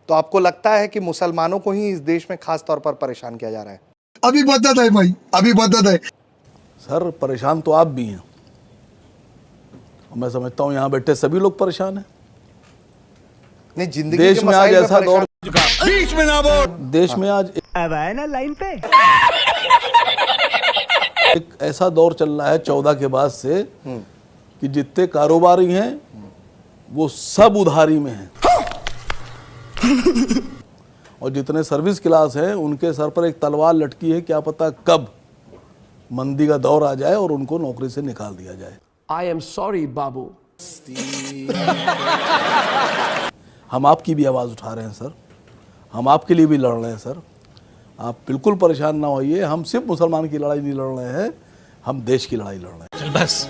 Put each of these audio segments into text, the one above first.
तो आपको लगता है कि मुसलमानों को ही इस देश में खास तौर पर परेशान किया जा रहा है? अभी बदत है भाई, अभी बदत है सर। परेशान तो आप भी हैं, और मैं समझता हूं यहां बैठे सभी लोग परेशान हैं। नहीं, जिंदगी देश के में आज मसाइल ऐसा दौर, बीच में ना बोल। देश में आज अब आए ना लाइन पे। एक ऐसा दौर चल रहा है 14 के बाद से कि जितने कारोबारी हैं वो सब उधारी में हैं और जितने सर्विस क्लास हैं उनके सर पर एक तलवार लटकी है, क्या पता कब मंदी का दौर आ जाए और उनको नौकरी से निकाल दिया जाए। आई एम सॉरी बाबू। हम आपकी भी आवाज़ उठा रहे हैं सर, हम आपके लिए भी लड़ रहे हैं सर। आप बिल्कुल परेशान ना होइए, हम सिर्फ मुसलमान की लड़ाई नहीं लड़ रहे हैं, हम देश की लड़ाई लड़ रहे हैं। चल बस,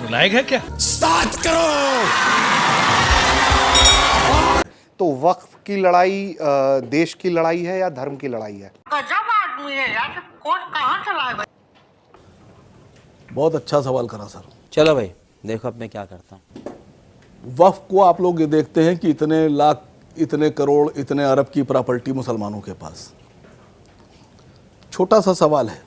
रुलाएगा है क्या? स्टार्ट करो। तो वक्फ की लड़ाई देश की लड़ाई है या धर्म की लड़ाई है? गजब आदमी है यार, कौन कहाँ चला है? बहुत अच्छा सवाल करा सर। चलो भाई देखो अब मैं क्या करता हूँ। वक्फ को आप लोग ये देखते हैं कि इतने लाख, इतने करोड़, इतने अरब की प्रॉपर्टी मुसलमानों के पास। छोटा सा सवाल है,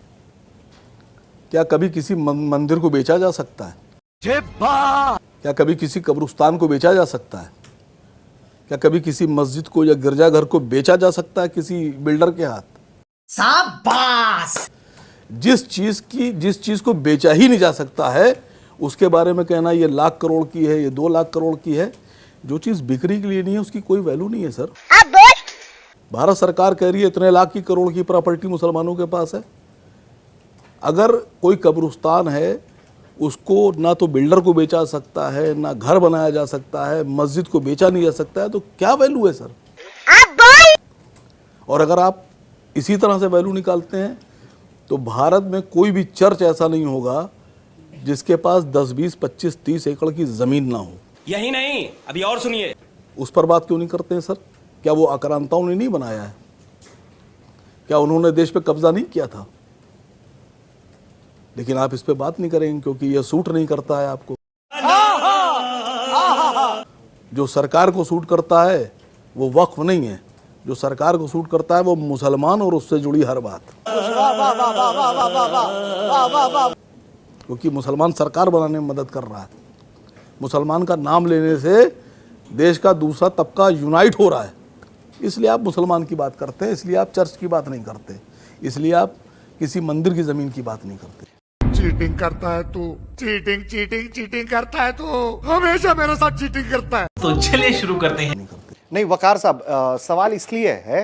क्या कभी किसी मंदिर को बेचा जा सकता है? क्या कभी किसी कब्रिस्तान को बेचा जा सकता है? क्या कभी किसी मस्जिद को या गिरजाघर को बेचा जा सकता है किसी बिल्डर के हाथ? शाबाश। जिस चीज को बेचा ही नहीं जा सकता है उसके बारे में कहना ये लाख करोड़ की है, ये 2 लाख करोड़ की है। जो चीज बिक्री के लिए नहीं है उसकी कोई वैल्यू नहीं है सर। भारत सरकार कह रही है इतने लाख की करोड़ की प्रॉपर्टी मुसलमानों के पास है। अगर कोई कब्रिस्तान है उसको ना तो बिल्डर को बेचा सकता है, ना घर बनाया जा सकता है, मस्जिद को बेचा नहीं जा सकता है, तो क्या वैल्यू है सर? और अगर आप इसी तरह से वैल्यू निकालते हैं तो भारत में कोई भी चर्च ऐसा नहीं होगा जिसके पास 10, 20, 25, 30 एकड़ की जमीन ना हो। यही नहीं, अभी और सुनिए। उस पर बात क्यों नहीं करते हैं सर? क्या वो आक्रांताओं ने नहीं बनाया है? क्या उन्होंने देश पे कब्जा नहीं किया था? लेकिन आप इस पे बात नहीं करेंगे क्योंकि ये सूट नहीं करता है आपको। जो सरकार को सूट करता है वो वक्फ नहीं है, जो सरकार को सूट करता है वो मुसलमान और उससे जुड़ी हर बात। क्योंकि मुसलमान सरकार बनाने में मदद कर रहा है। मुसलमान का नाम लेने से देश का दूसरा तबका यूनाइट हो रहा है, इसलिए आप मुसलमान की बात करते हैं, इसलिए आप चर्च की बात नहीं करते, इसलिए आप किसी मंदिर की जमीन की बात नहीं करते। चीटिंग करता है तू, चीटिंग चीटिंग चीटिंग करता है तू, हमेशा मेरे साथ चीटिंग करता है। तो चलिए शुरू करते हैं। नहीं वकार साहब, सवाल इसलिए है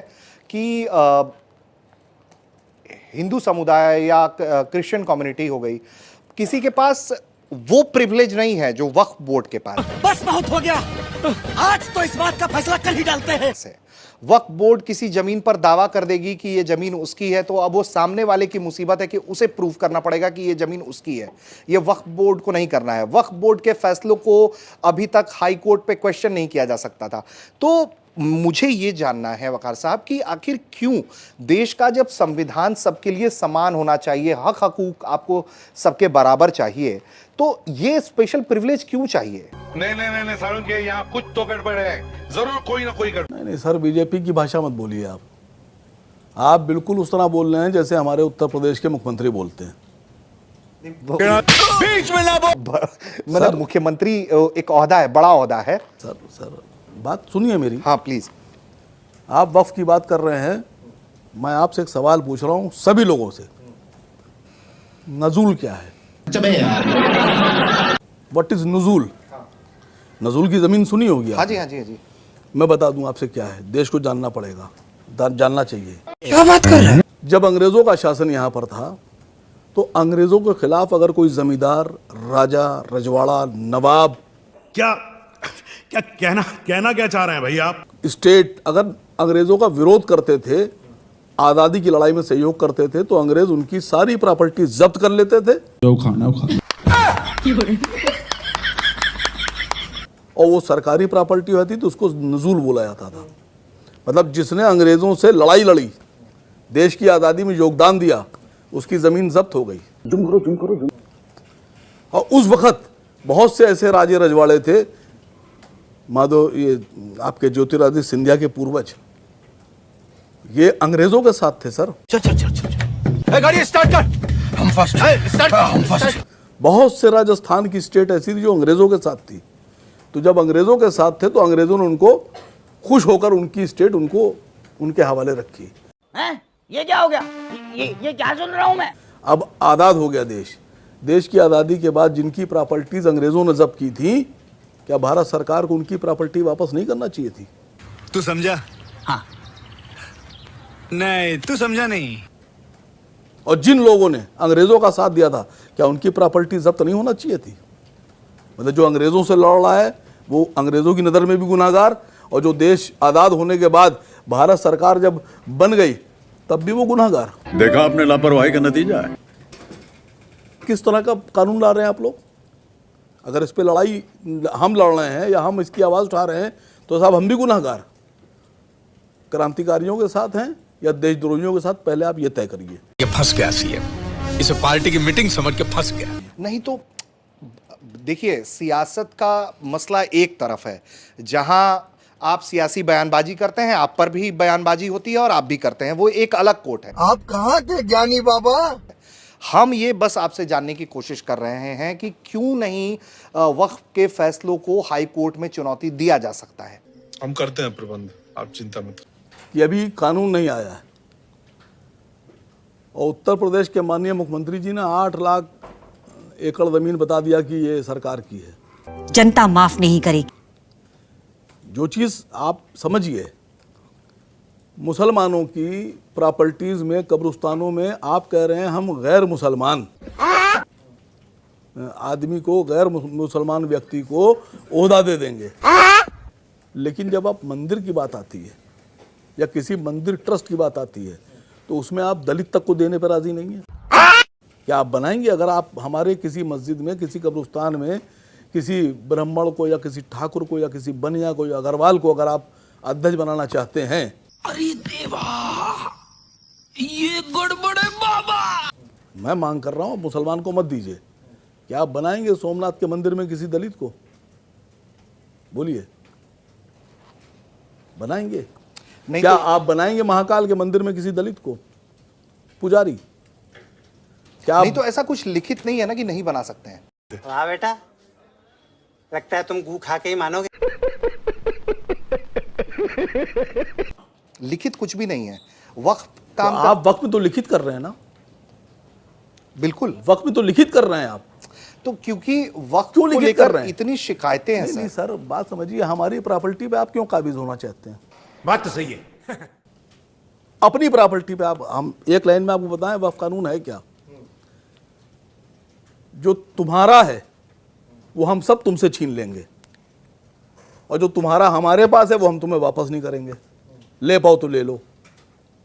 कि हिंदू समुदाय या क्रिश्चियन कम्युनिटी हो गई, किसी के पास वो प्रिविलेज नहीं है जो वक्फ बोर्ड के पास है। बस बहुत हो गया, आज तो इस बात का फैसला कल ही डालते हैं। वक्फ बोर्ड किसी जमीन पर दावा कर देगी कि ये जमीन उसकी है, तो अब वो सामने वाले की मुसीबत है कि उसे प्रूव करना पड़ेगा कि ये जमीन उसकी है। ये वक्फ बोर्ड को नहीं करना है। वक्फ बोर्ड के फैसलों को अभी तक हाई कोर्ट पे क्वेश्चन नहीं किया जा सकता था। तो मुझे ये जानना है वकार साहब कि आखिर क्यों देश का जब संविधान सबके लिए समान होना चाहिए, हक हकूक आपको सबके बराबर चाहिए, तो ये स्पेशल प्रिविलेज क्यों चाहिए? नहीं सारुण के यहाँ कुछ तो गड़बड़ है, जरूर कोई ना कोई गड़बड़। नहीं सर, बीजेपी की भाषा मत बोलिए आप बिल्कुल उस तरह बोल रहे हैं जैसे हमारे उत्तर प्रदेश के मुख्यमंत्री बोलते हैं। बीच में ना बोल। मतलब मुख्यमंत्री एक ओहदा है, बड़ा ओहदा है। सर बात सुनिए मेरी। हाँ प्लीज। आप वक्फ की बात कर रहे हैं, मैं आपसे एक सवाल पूछ रहा हूं सभी लोगों से, नजूल क्या है? व्हाट इज नजूल? नजूल की जमीन सुनी होगी? हाँ जी हाँ जी हाँ जी। मैं बता दूं आपसे क्या है, देश को जानना पड़ेगा, जानना चाहिए। क्या बात कर रहे हैं? जब अंग्रेजों का शासन यहां पर था तो अंग्रेजों के खिलाफ अगर कोई जमींदार, राजा, रजवाड़ा, नवाब, क्या कहना क्या चाह रहे हैं भाई आप? स्टेट अगर अंग्रेजों का विरोध करते थे, आज़ादी की लड़ाई में सहयोग करते थे, तो अंग्रेज उनकी सारी प्रॉपर्टी जब्त कर लेते थे और वो सरकारी प्रॉपर्टी होती तो उसको नजूल बोला जाता था। मतलब जिसने अंग्रेजों से लड़ाई लड़ी, देश की आज़ादी में योगदान दिया, उसकी ज़मीन जब्त हो गई। और उस वक्त बहुत से ऐसे राजे रजवाड़े थे माधव, ये आपके ज्योतिरादित्य सिंधिया के पूर्वज, ये अंग्रेजों के साथ थे सर। चल चल चल चल गाड़ी स्टार्ट कर। हम फर्स्ट हम फर्स्ट। बहुत से राजस्थान की स्टेट ऐसी थी जो अंग्रेजों के साथ थी। तो जब अंग्रेजों के साथ थे तो अंग्रेजों ने उनको खुश होकर उनकी स्टेट उनको उनके हवाले रखी। हैं? ये क्या हो गया? ये क्या सुन रहा हूँ मैं? अब आज़ाद हो गया देश। देश की आज़ादी के बाद जिनकी प्रॉपर्टीज अंग्रेजों ने जब्त की थी, क्या भारत सरकार को उनकी प्रॉपर्टी वापस नहीं करना चाहिए थी? तू समझा? हाँ। नहीं, तू समझा नहीं। और जिन लोगों ने अंग्रेजों का साथ दिया था, क्या उनकी प्रॉपर्टी जब्त नहीं होना चाहिए थी? मतलब जो अंग्रेजों से लड़ रहा है वो अंग्रेजों की नज़र में भी गुनाहगार, और जो देश आज़ाद होने के बाद भारत सरकार जब बन गई तब भी वो गुनाहगार। देखा आपने लापरवाही का नतीजा है। किस तरह का कानून ला रहे हैं आप लोग? अगर इस पे लड़ाई हम लड़ रहे हैं या हम इसकी आवाज़ उठा रहे हैं तो साहब हम भी गुनाहगार क्रांतिकारियों के साथ हैं या देशद्रोहियों के साथ, पहले आप ये तय करिए। ये फंस गया सीएम, इसे पार्टी की मीटिंग समझ के फंस गया। नहीं तो देखिए, सियासत का मसला एक तरफ है, जहां आप सियासी बयानबाजी करते हैं, आप पर भी बयानबाजी होती है और आप भी करते हैं, वो एक अलग कोर्ट है। आप कहाँ थे ज्ञानी बाबा? हम ये बस आपसे जानने की कोशिश कर रहे हैं कि क्यों नहीं वक्फ के फैसलों को हाई कोर्ट में चुनौती दिया जा सकता है। हम करते हैं प्रबंध, आप चिंता मत। ये अभी कानून नहीं आया है और उत्तर प्रदेश के माननीय मुख्यमंत्री जी ने 8 लाख एकड़ जमीन बता दिया कि ये सरकार की है। जनता माफ नहीं करेगी। जो चीज़ आप समझिए, मुसलमानों की प्रॉपर्टीज में, कब्रिस्तानों में आप कह रहे हैं हम गैर मुसलमान आदमी को, गैर मुसलमान व्यक्ति को ओहदा दे देंगे, लेकिन जब आप मंदिर की बात आती है या किसी मंदिर ट्रस्ट की बात आती है तो उसमें आप दलित तक को देने पर राजी नहीं है। क्या आप बनाएंगे? अगर आप हमारे किसी मस्जिद में, किसी कब्रिस्तान में किसी ब्राह्मण को या किसी ठाकुर को या किसी बनिया को या अग्रवाल को अगर आप अध्यक्ष बनाना चाहते हैं, अरे देवा, ये गड़बड़ है बाबा। मैं मांग कर रहा हूं मुसलमान को मत दीजिए। क्या आप बनाएंगे सोमनाथ के मंदिर में किसी दलित को? बोलिए, बनाएंगे? नहीं क्या तो, आप बनाएंगे महाकाल के मंदिर में किसी दलित को पुजारी? क्या नहीं तो ऐसा कुछ लिखित नहीं है ना कि नहीं बना सकते हैं। वाह बेटा, लगता है तुम गू खा के ही मानोगे। लिखित कुछ भी नहीं है। वक्फ तो काम आप वक्त में तो लिखित कर रहे हैं ना? बिल्कुल वक्त में तो लिखित कर रहे हैं आप। तो क्योंकि वक्त क्यों को लिखित लेकर कर रहे हैं? इतनी शिकायतें हैं नहीं सर। सर, बात समझिए, हमारी प्रॉपर्टी पे आप क्यों काबिज होना चाहते हैं? बात तो सही है। अपनी प्रॉपर्टी पे आप, हम एक लाइन में आपको बताएं वक्फ कानून है क्या? जो तुम्हारा है वो हम सब तुमसे छीन लेंगे और जो तुम्हारा हमारे पास है वो हम तुम्हें वापस नहीं करेंगे। ले पाओ तो ले लो।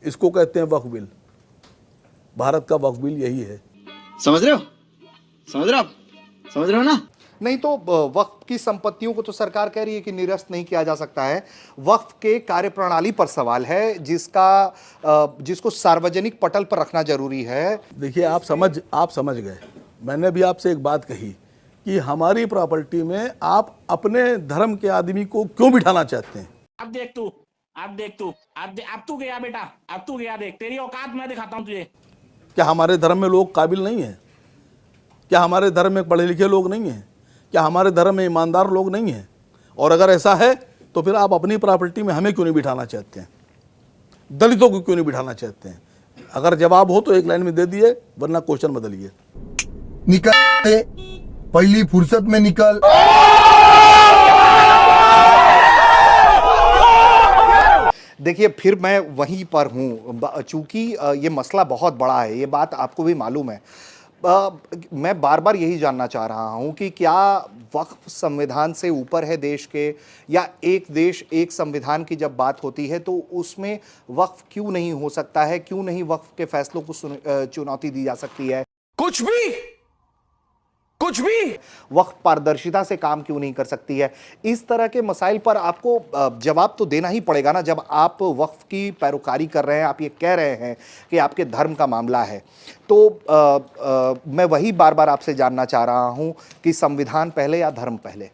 इसको कहते हैं वक्फ बिल। भारत का वक्फ बिल यही है। समझ रहे हो? समझ रहे हो? समझ रहे हो ना? नहीं तो वक्फ की संपत्तियों को तो सरकार कह रही है कि निरस्त नहीं किया जा सकता है। वक्फ के कार्यप्रणाली पर सवाल है, जिसको सार्वजनिक पटल पर रखना जरूरी है। देखिए, आप समझ गए। मैंने भी आपसे एक बात कही कि हमारी प्रॉपर्टी में आप अपने धर्म के आदमी को क्यों बिठाना चाहते हैं? अब देख तू, अब तू गया बेटा, अब तू गया, देख तेरी औकात मैं दिखाता हूँ तुझे। क्या हमारे धर्म में लोग काबिल नहीं हैं? क्या हमारे धर्म में पढ़े लिखे लोग नहीं हैं? क्या हमारे धर्म में ईमानदार लोग नहीं हैं? और अगर ऐसा है तो फिर आप अपनी प्रॉपर्टी में हमें क्यों नहीं बिठाना चाहते हैं? दलितों को क्यों नहीं बिठाना चाहते हैं? अगर जवाब हो तो एक लाइन में दे दिए, वरना क्वेश्चन बदलिए। निकल, पहली फुर्सत में निकल। देखिए, फिर मैं वहीं पर हूं, चूंकि ये मसला बहुत बड़ा है, ये बात आपको भी मालूम है। मैं बार बार यही जानना चाह रहा हूं कि क्या वक्फ संविधान से ऊपर है देश के, या एक देश एक संविधान की जब बात होती है तो उसमें वक्फ क्यों नहीं हो सकता है? क्यों नहीं वक्फ के फैसलों को चुनौती दी जा सकती है? कुछ भी वक्फ पारदर्शिता से काम क्यों नहीं कर सकती है? इस तरह के मसाइल पर आपको जवाब तो देना ही पड़ेगा ना, जब आप वक्फ की पैरोकारी कर रहे हैं, आप ये कह रहे हैं कि आपके धर्म का मामला है। तो मैं वही बार बार आपसे जानना चाह रहा हूं कि संविधान पहले या धर्म पहले?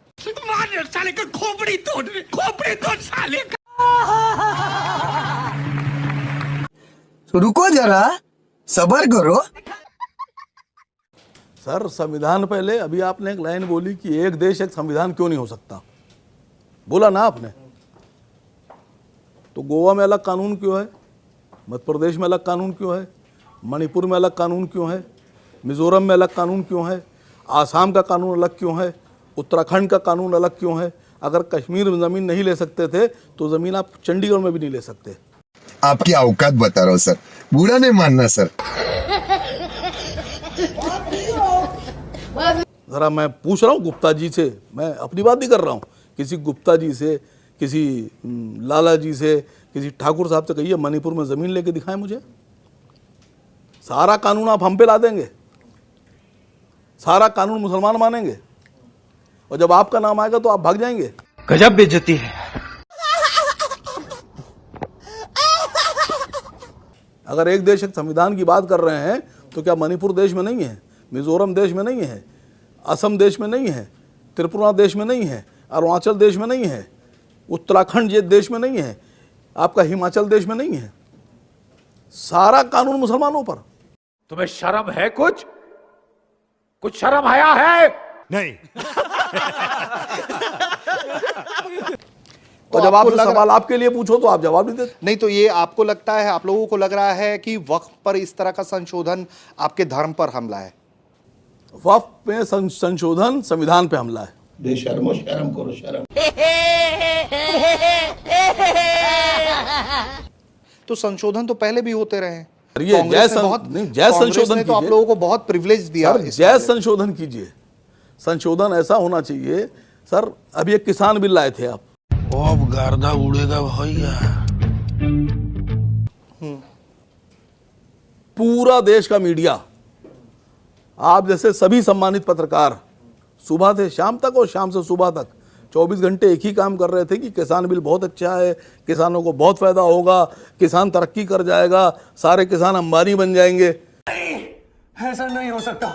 साले का खोपड़ी तोड़ साले का। तो रुको जरा, सबर करो। सर संविधान पहले, अभी आपने एक लाइन बोली कि एक देश एक संविधान क्यों नहीं हो सकता, बोला ना आपने। तो गोवा में अलग कानून क्यों है, मध्य प्रदेश में अलग कानून क्यों है, मणिपुर में अलग कानून क्यों है, मिजोरम में अलग कानून क्यों है, आसाम का कानून अलग क्यों है, उत्तराखंड का कानून अलग क्यों है। अगर कश्मीर में ज़मीन नहीं ले सकते थे तो ज़मीन आप चंडीगढ़ में भी नहीं ले सकते। आपकी औकात बता रहा हूँ सर, बुरा नहीं मानना सर। ज़रा मैं पूछ रहा हूँ गुप्ता जी से, मैं अपनी बात नहीं कर रहा हूँ, किसी गुप्ता जी से, किसी लाला जी से, किसी ठाकुर साहब से कहिए मणिपुर में ज़मीन लेके दिखाएं मुझे। सारा कानून आप हम पे ला देंगे, सारा कानून मुसलमान मानेंगे, और जब आपका नाम आएगा तो आप भाग जाएंगे। गजब बेइज्जती है। अगर एक देश एक संविधान की बात कर रहे हैं तो क्या मणिपुर देश में नहीं है, मिजोरम देश में नहीं है, असम देश में नहीं है, त्रिपुरा देश में नहीं है, अरुणाचल देश में नहीं है, उत्तराखंड ये देश में नहीं है, आपका हिमाचल देश में नहीं है। सारा कानून मुसलमानों पर। तुम्हें शर्म है? कुछ शर्म आया है? नहीं। तो जब आप सवाल आपके लिए पूछो तो आप जवाब नहीं देते। नहीं, तो ये आपको लगता है, आप लोगों को लग रहा है कि वक्फ पर इस तरह का संशोधन आपके धर्म पर हमला है? वक्फ पे संशोधन संविधान पे हमला है। बेशर्मो, शर्म करो, शर्म। तो संशोधन तो पहले भी होते रहे हैं। ये कांग्रेस जय संशोधन ने तो आप लोगों को बहुत प्रिविलेज दिया। जय संशोधन कीजिए। संशोधन ऐसा होना चाहिए सर। अभी एक किसान बिल लाए थे आप, अब गर्दा उड़ेगा भैया। पूरा देश का मीडिया, आप जैसे सभी सम्मानित पत्रकार सुबह से शाम तक और शाम से सुबह तक 24 घंटे एक ही काम कर रहे थे कि किसान बिल बहुत अच्छा है, किसानों को बहुत फायदा होगा, किसान तरक्की कर जाएगा, सारे किसान अंबानी बन जाएंगे। ऐसा नहीं हो सकता,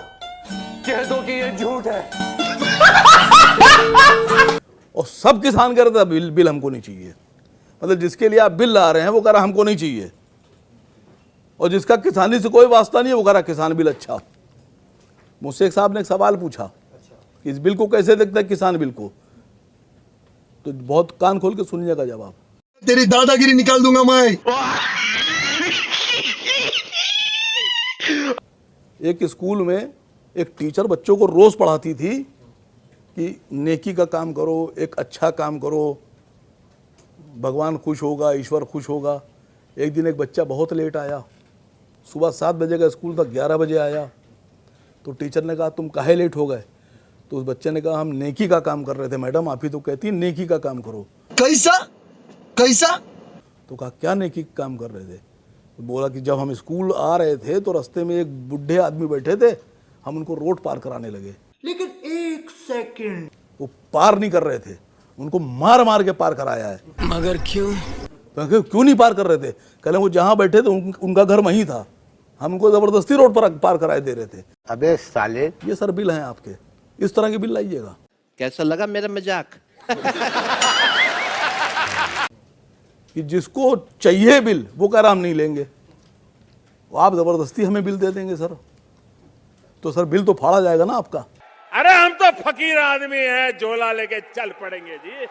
कह दो कि ये झूठ है। और सब किसान कह रहे थे बिल हमको नहीं चाहिए। मतलब जिसके लिए आप बिल ला रहे हैं वो कह रहा हमको नहीं चाहिए, और जिसका किसानी से कोई वास्ता नहीं है वो कह रहा किसान बिल अच्छा। मुझसे एक साहब ने एक सवाल पूछा कि इस बिल को कैसे देखता है, किसान बिल को, तो बहुत कान खोल के सुनिएगा जवाब। तेरी दादागिरी निकाल दूंगा मैं। एक स्कूल में एक टीचर बच्चों को रोज पढ़ाती थी कि नेकी का काम करो, एक अच्छा काम करो, भगवान खुश होगा, ईश्वर खुश होगा। एक दिन एक बच्चा बहुत लेट आया, सुबह 7 बजे का स्कूल था, 11 बजे आया। तो टीचर ने कहा तुम काहे लेट हो गए? तो उस बच्चे ने कहा हम नेकी का काम कर रहे थे मैडम, आप ही तो कहती हैं नेकी का काम करो। कैसा कैसा? तो कहा क्या नेकी का काम कर रहे थे? तो बोला कि जब हम स्कूल आ रहे थे तो रास्ते में एक बुढ़े आदमी बैठे थे, हम उनको रोड पार कराने लगे, लेकिन 1 सेकंड वो पार नहीं कर रहे थे, उनको मार मार के पार कराया है। मगर क्यों? तो क्यों नहीं पार कर रहे थे? कहले वो जहाँ बैठे थे उनका घर वहीं था, हम उनको जबरदस्ती रोड पर पार कराए दे रहे थे। अबे साले, ये सर बिल हैं आपके, इस तरह के बिल लाइएगा। कैसा लगा मेरा मजाक? कि जिसको चाहिए बिल वो कह रहा हम नहीं लेंगे, वो आप जबरदस्ती हमें बिल दे देंगे सर, तो सर बिल तो फाड़ा जाएगा ना आपका। अरे हम तो फकीर आदमी हैं, झोला लेके चल पड़ेंगे जी।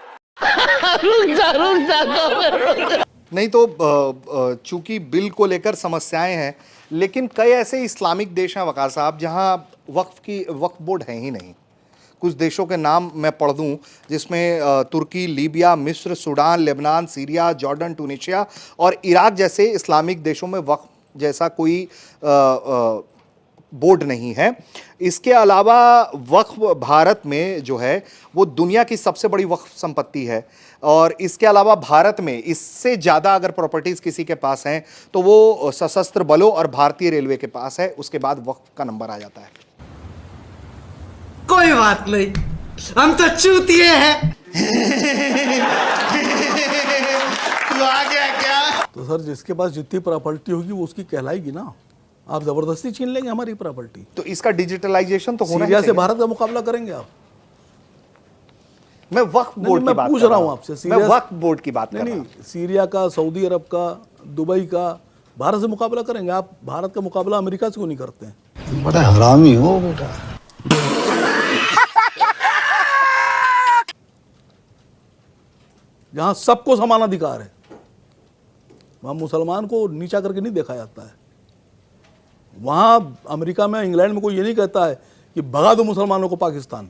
नहीं तो चूंकि बिल को लेकर समस्याएं हैं, लेकिन कई ऐसे इस्लामिक देश हैं वकार साहब जहां वक्फ बोर्ड है ही नहीं। कुछ देशों के नाम मैं पढ़ दूं जिसमें तुर्की, लीबिया, मिस्र, Sudan, Lebanon, Syria, Jordan, Tunisia और इराक जैसे इस्लामिक देशों में वक्फ जैसा कोई बोर्ड नहीं है। इसके अलावा वक्फ भारत में जो है वो दुनिया की सबसे बड़ी वक्फ संपत्ति है, और इसके अलावा भारत में इससे ज़्यादा अगर प्रॉपर्टीज़ किसी के पास हैं तो वो सशस्त्र बलों और भारतीय रेलवे के पास है, उसके बाद वक्फ का नंबर आ जाता है। कोई बात नहीं, हम तो चूतिए हैं। तू आ गया क्या? तो सर जिसके पास जितनी प्रॉपर्टी होगी वो उसकी कहलाएगी ना, आप जबरदस्ती छीन लेंगे हमारी प्रॉपर्टी। तो इसका डिजिटलाइजेशन तो होना सीरिया ही से चाहिए। भारत का मुकाबला करेंगे आप? मैं वक्फ बोर्ड की मैं बात पूछ कर रहा हूं आपसे, मैं सीरियस- वक्फ बोर्ड की बात कर रहा हूं। नहीं, सीरिया का, सऊदी अरब का, दुबई का भारत से मुकाबला करेंगे? आप भारत का मुकाबला अमेरिका से क्यों नहीं करते हैं? बड़ा हरामी हो बेटा। जहां सबको समान अधिकार है, वहां मुसलमान को नीचा करके नहीं देखा जाता है। वहां अमेरिका में, इंग्लैंड में कोई ये नहीं कहता है कि भगा दो मुसलमानों को पाकिस्तान,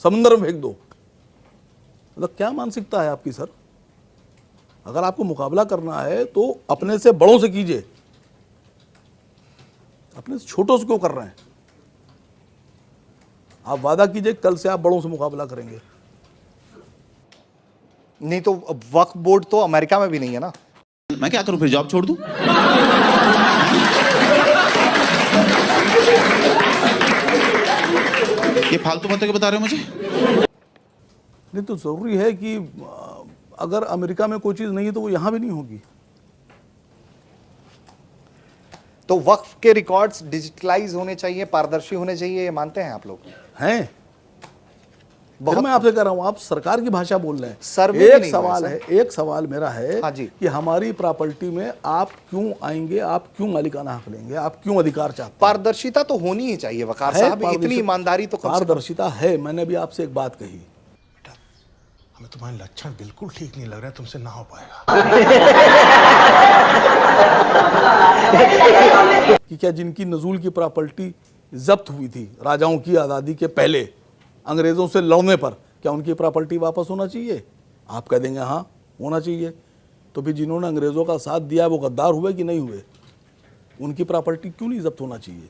समुद्र में फेंक दो। मतलब क्या मानसिकता है आपकी सर? अगर आपको मुकाबला करना है तो अपने से बड़ों से कीजिए, अपने से छोटों से क्यों कर रहे हैं? आप वादा कीजिए कल से आप बड़ों से मुकाबला करेंगे। नहीं तो वक्फ बोर्ड तो अमेरिका में भी नहीं है ना। मैं क्या करूं फिर, जॉब छोड़ दूं? ये फालतू बातें क्यों बता रहे हो मुझे? नहीं तो जरूरी है कि अगर अमेरिका में कोई चीज नहीं है तो वो यहां भी नहीं होगी। तो वक्फ के रिकॉर्ड्स डिजिटलाइज होने चाहिए, पारदर्शी होने चाहिए, ये मानते हैं आप लोग? हैं? फिर मैं आपसे कह रहा हूं, आप सरकार की भाषा बोल रहे हैं। सर्वे भी एक नहीं सवाल हुआ है, एक सवाल मेरा है हाँ जी। कि हमारी प्रॉपर्टी में आप क्यों आएंगे, आप क्यों मालिकाना हक लेंगे, आप क्यों अधिकार चाहते हैं? पारदर्शिता तो होनी ही चाहिए वकार है साहब, पारदर्शिता- इतनी ईमानदारी तो कम से कम। पारदर्शिता है। मैंने भी आपसे एक बात कही, हमें तुम्हारे लक्षण बिल्कुल ठीक नहीं लग रहे, तुमसे ना हो पाएगा। कि क्या जिनकी नजूल की प्रॉपर्टी जब्त हुई थी राजाओं की आज़ादी के पहले अंग्रेज़ों से लड़ने पर, क्या उनकी प्रॉपर्टी वापस होना चाहिए? आप कह देंगे हाँ होना चाहिए। तो फिर जिन्होंने अंग्रेज़ों का साथ दिया वो गद्दार हुए कि नहीं हुए? उनकी प्रॉपर्टी क्यों नहीं जब्त होना चाहिए?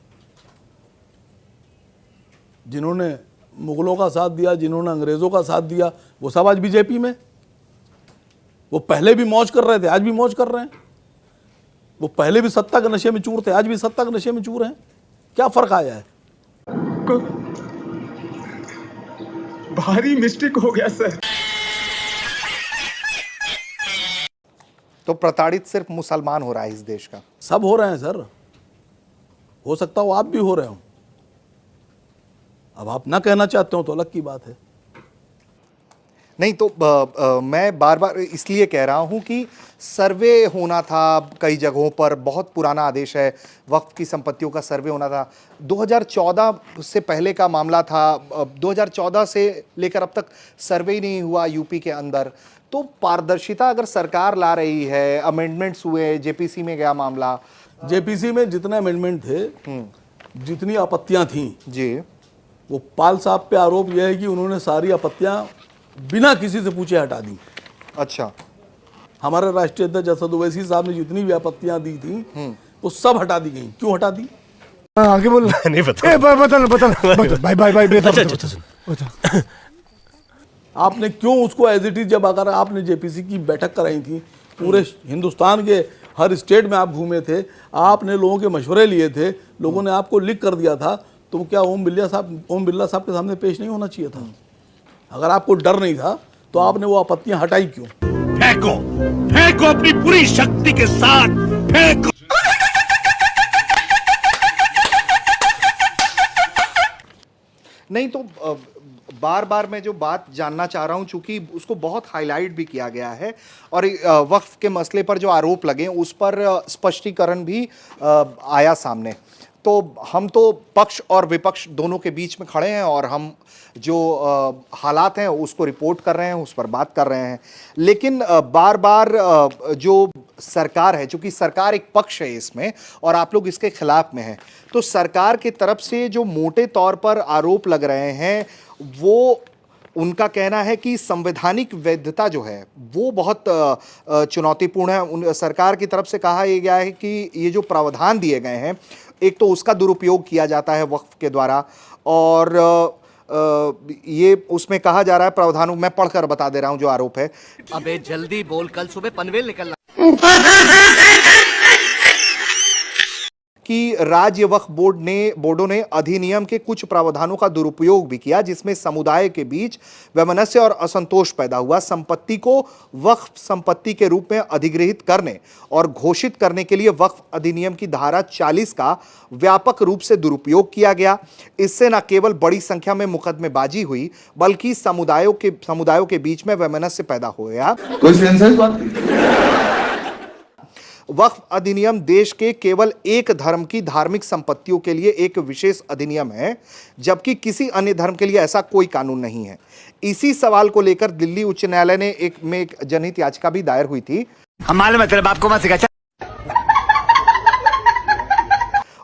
जिन्होंने मुगलों का साथ दिया, जिन्होंने अंग्रेज़ों का साथ दिया, वो सब आज बीजेपी में। वो पहले भी मौज कर रहे थे, आज भी मौज कर रहे हैं। वो पहले भी सत्ता के नशे में चूर थे, आज भी सत्ता के नशे में चूर हैं। क्या फर्क आया है? भारी मिस्टेक हो गया सर। तो प्रताड़ित सिर्फ मुसलमान हो रहा है इस देश का? सब हो रहे हैं सर, हो सकता हो आप भी हो रहे हो। अब आप ना कहना चाहते हो तो अलग की बात है। नहीं तो मैं बार बार इसलिए कह रहा हूं कि सर्वे होना था कई जगहों पर, बहुत पुराना आदेश है, वक्फ की संपत्तियों का सर्वे होना था। 2014 से पहले का मामला था, 2014 से लेकर अब तक सर्वे ही नहीं हुआ यूपी के अंदर। तो पारदर्शिता अगर सरकार ला रही है, अमेंडमेंट्स हुए, जेपीसी में गया मामला। जेपीसी में जितने अमेंडमेंट थे, जितनी आपत्तियां थी जी, वो पाल साहब पे आरोप यह है कि उन्होंने सारी आपत्तियां बिना किसी से पूछे हटा दी। अच्छा। हमारे राष्ट्रीय अध्यक्ष असद ओवैसी साहब ने जितनी भी आपत्तियां दी थी वो सब हटा दी गई। क्यों हटा दी? आगे बोल। नहीं बता बाय बाय बाय। आपने क्यों उसको एज इट इज, जब अगर आपने जेपीसी की बैठक कराई थी, पूरे हिंदुस्तान के हर स्टेट में आप घूमे थे, आपने लोगों के मशवरे लिए थे, लोगों ने आपको लिख कर दिया था, तो क्या ओम बिरला साहब के सामने पेश नहीं होना चाहिए था? अगर आपको डर नहीं था तो आपने वो आपत्तियां हटाई क्यों? फेंको फेंको अपनी पूरी शक्ति के साथ फेंको। नहीं तो बार बार मैं जो बात जानना चाह रहा हूं, चूंकि उसको बहुत हाईलाइट भी किया गया है और वक्फ के मसले पर जो आरोप लगे उस पर स्पष्टीकरण भी आया सामने। तो हम तो पक्ष और विपक्ष दोनों के बीच में खड़े हैं और हम जो हालात हैं उसको रिपोर्ट कर रहे हैं, उस पर बात कर रहे हैं। लेकिन बार बार जो सरकार है, चूंकि सरकार एक पक्ष है इसमें और आप लोग इसके खिलाफ में हैं, तो सरकार की तरफ से जो मोटे तौर पर आरोप लग रहे हैं वो उनका कहना है कि संवैधानिक वैधता जो है वो बहुत चुनौतीपूर्ण है। सरकार की तरफ से कहा गया है कि ये जो प्रावधान दिए गए हैं, एक तो उसका दुरुपयोग किया जाता है वक्फ के द्वारा, और ये उसमें कहा जा रहा है प्रावधानों, मैं पढ़कर बता दे रहा हूं जो आरोप है। अबे जल्दी बोल, कल सुबह पनवेल निकलना। कि राज्य वक्फ बोर्डों ने अधिनियम के कुछ प्रावधानों का दुरुपयोग भी किया, जिसमें समुदाय के बीच वैमनस्य और असंतोष पैदा हुआ। संपत्ति को वक्फ संपत्ति के रूप में अधिग्रहित करने और घोषित करने के लिए वक्फ अधिनियम की धारा 40 का व्यापक रूप से दुरुपयोग किया गया। इससे न केवल बड़ी संख्या में मुकदमेबाजी हुई, बल्कि समुदायों के बीच में वैमनस्य पैदा हो गया। वक्फ अधिनियम देश के केवल एक धर्म की धार्मिक संपत्तियों के लिए एक विशेष अधिनियम है, जबकि किसी अन्य धर्म के लिए ऐसा कोई कानून नहीं है। इसी सवाल को लेकर दिल्ली उच्च न्यायालय ने एक जनहित याचिका भी दायर हुई थी। हम मालूम है तेरे बाप को मत सिखा।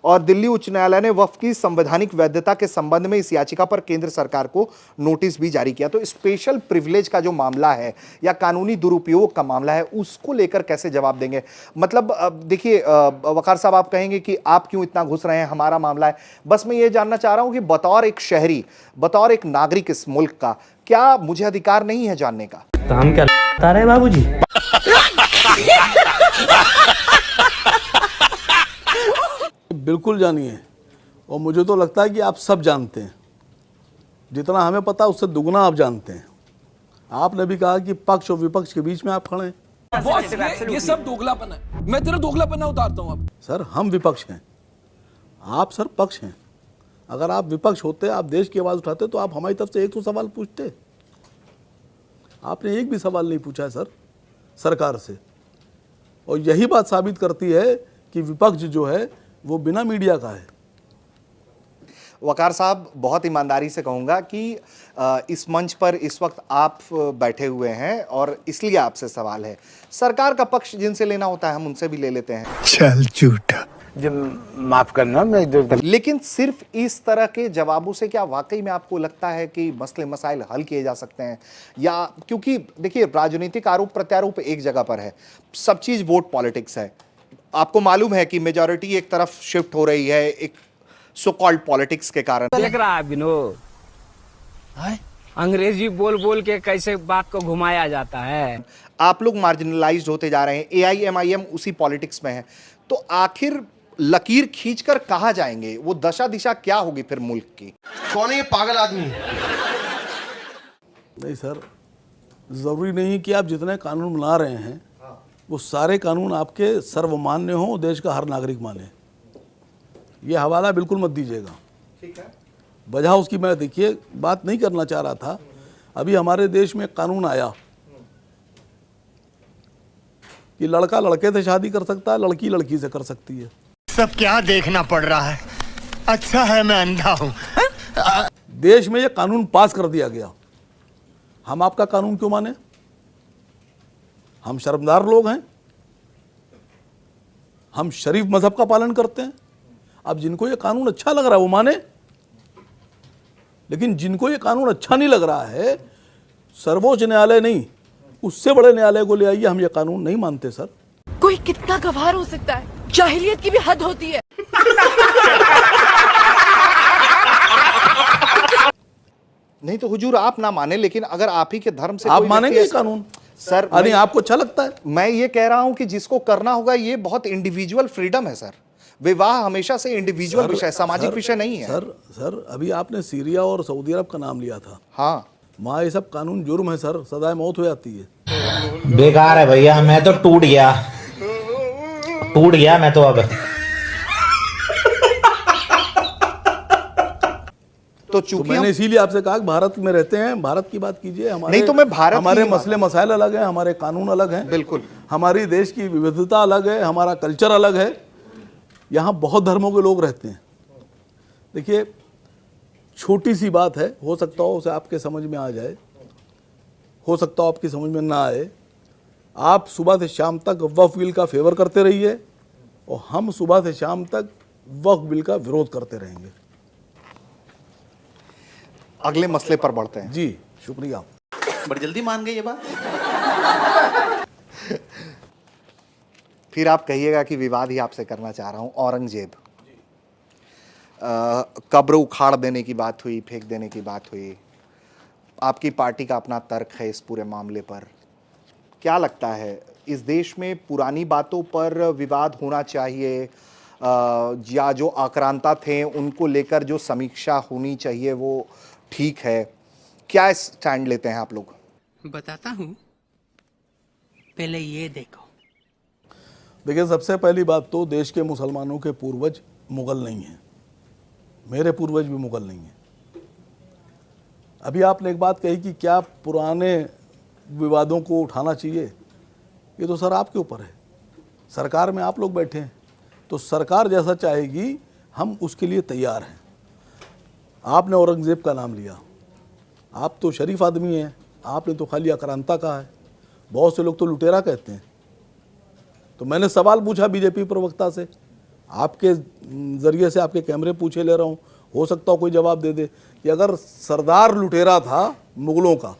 और दिल्ली उच्च न्यायालय ने वक्फ की संवैधानिक वैधता के संबंध में इस याचिका पर केंद्र सरकार को नोटिस भी जारी किया। तो स्पेशल प्रिविलेज का जो मामला है या कानूनी दुरुपयोग का मामला है, उसको लेकर कैसे जवाब देंगे? मतलब देखिए वकार साहब, आप कहेंगे कि आप क्यों इतना घुस रहे हैं, हमारा मामला है। बस मैं ये जानना चाह रहा हूं कि बतौर एक शहरी, बतौर एक नागरिक इस मुल्क का, क्या मुझे अधिकार नहीं है जानने का? तो हम क्या बता रहे बाबूजी? बिल्कुल जानिए, और मुझे तो लगता है कि आप सब जानते हैं। जितना हमें पता उससे दुगना आप जानते हैं। आपने भी कहा कि पक्ष और विपक्ष के बीच में आप खड़े हैं। ये सब दोगलापन है। मैं तेरा दोगलापन उतारता हूँ अब। सर हम विपक्ष हैं, आप सर पक्ष हैं। अगर आप विपक्ष होते, आप देश की आवाज़ उठाते, तो आप हमारी तरफ से एक तो सवाल पूछते। आपने एक भी सवाल नहीं पूछा है सर सरकार से, और यही बात साबित करती है कि विपक्ष जो है वो बिना मीडिया का है। वकार साहब, बहुत ईमानदारी से कहूंगा कि इस मंच पर इस वक्त आप बैठे हुए हैं और इसलिए आपसे सवाल है। सरकार का पक्ष जिनसे लेना होता है हम उनसे भी ले लेते हैं। चल झूठा। माफ करना, मैं लेकिन सिर्फ इस तरह के जवाबों से क्या वाकई में आपको लगता है कि मसले मसाइल हल किए जा सकते हैं? या क्योंकि देखिए, राजनीतिक आरोप प्रत्यारोप एक जगह पर है, सब चीज वोट पॉलिटिक्स है। आपको मालूम है कि मेजॉरिटी एक तरफ शिफ्ट हो रही है एक सो कॉल्ड पॉलिटिक्स के कारण। देख रहा है विनोद, अंग्रेजी बोल बोल के कैसे बात को घुमाया जाता है। आप लोग मार्जिनलाइज्ड होते जा रहे हैं, एआईएमआईएम उसी पॉलिटिक्स में है। तो आखिर लकीर खींचकर कहां जाएंगे? वो दशा दिशा क्या होगी फिर मुल्क की? कौन है ये पागल आदमी? नहीं सर, जरूरी नहीं कि आप जितने कानून बना रहे हैं वो सारे कानून आपके सर्वमान्य हों, देश का हर नागरिक माने। ये हवाला बिल्कुल मत दीजिएगा। ठीक है, वजह उसकी मैं देखिए बात नहीं करना चाह रहा था। अभी हमारे देश में कानून आया कि लड़का लड़के से शादी कर सकता है, लड़की लड़की से कर सकती है। सब क्या देखना पड़ रहा है? अच्छा है मैं अंधा हूं। देश में ये कानून पास कर दिया गया, हम आपका कानून क्यों माने? हम शर्मदार लोग हैं, हम शरीफ मजहब का पालन करते हैं। अब जिनको ये कानून अच्छा लग रहा है वो माने, लेकिन जिनको ये कानून अच्छा नहीं लग रहा है, सर्वोच्च न्यायालय नहीं उससे बड़े न्यायालय को ले आइए, हम ये कानून नहीं मानते सर। कोई कितना गवार हो सकता है, जाहिलियत की भी हद होती है। नहीं तो हुजूर आप ना माने, लेकिन अगर आप ही के धर्म से आप मानेंगे ये कानून सर? अरे आपको अच्छा लगता है? मैं ये कह रहा हूं कि जिसको करना होगा, ये बहुत इंडिविजुअल फ्रीडम है सर। विवाह हमेशा से इंडिविजुअल विषय, सामाजिक विषय नहीं है। सर अभी आपने सीरिया और सऊदी अरब का नाम लिया था। हाँ, वहाँ ये सब कानून जुर्म है सर, सजाए मौत हो जाती है। बेकार है भैया, मैं तो टूट गया मैं तो अब। तो चूंकि मैंने इसीलिए आपसे कहा कि भारत में रहते हैं, भारत की बात कीजिए। हमारे नहीं तो मैं भारत हमारे मसले मसाइल अलग हैं, हमारे कानून अलग हैं। बिल्कुल, हमारी देश की विविधता अलग है, हमारा कल्चर अलग है। यहाँ बहुत धर्मों के लोग रहते हैं। देखिए, छोटी सी बात है, हो सकता हो उसे आपके समझ में आ जाए, हो सकता हो आपकी समझ में ना आए। आप सुबह से शाम तक वक्फ बिल का फेवर करते रहिए और हम सुबह से शाम तक वक्फ बिल का विरोध करते रहेंगे। अगले मसले पर बढ़ते हैं। जी शुक्रिया। बड़ी जल्दी मान गए ये बात। फिर आप कहिएगा कि विवाद ही आपसे करना चाह रहा हूं। औरंगजेब, कब्र उखाड़ देने की बात हुई, फेंक देने की बात हुई। आपकी पार्टी का अपना तर्क है इस पूरे मामले पर। क्या लगता है, इस देश में पुरानी बातों पर विवाद होना चाहिए या जो आक्रांता थे उनको लेकर जो समीक्षा होनी चाहिए वो ठीक है, क्या स्टैंड लेते हैं आप लोग? बताता हूँ, पहले ये देखो। देखिए, सबसे पहली बात तो देश के मुसलमानों के पूर्वज मुगल नहीं हैं, मेरे पूर्वज भी मुगल नहीं हैं। अभी आपने एक बात कही कि क्या पुराने विवादों को उठाना चाहिए, ये तो सर आपके ऊपर है। सरकार में आप लोग बैठे हैं, तो सरकार जैसा चाहेगी हम उसके लिए तैयार हैं। आपने औरंगज़ेब का नाम लिया, आप तो शरीफ आदमी हैं, आपने तो खाली आक्रांता कहा है, बहुत से लोग तो लुटेरा कहते हैं। तो मैंने सवाल पूछा बीजेपी प्रवक्ता से, आपके ज़रिए से आपके कैमरे पूछे ले रहा हूँ, हो सकता हो कोई जवाब दे दे कि अगर सरदार लुटेरा था मुगलों का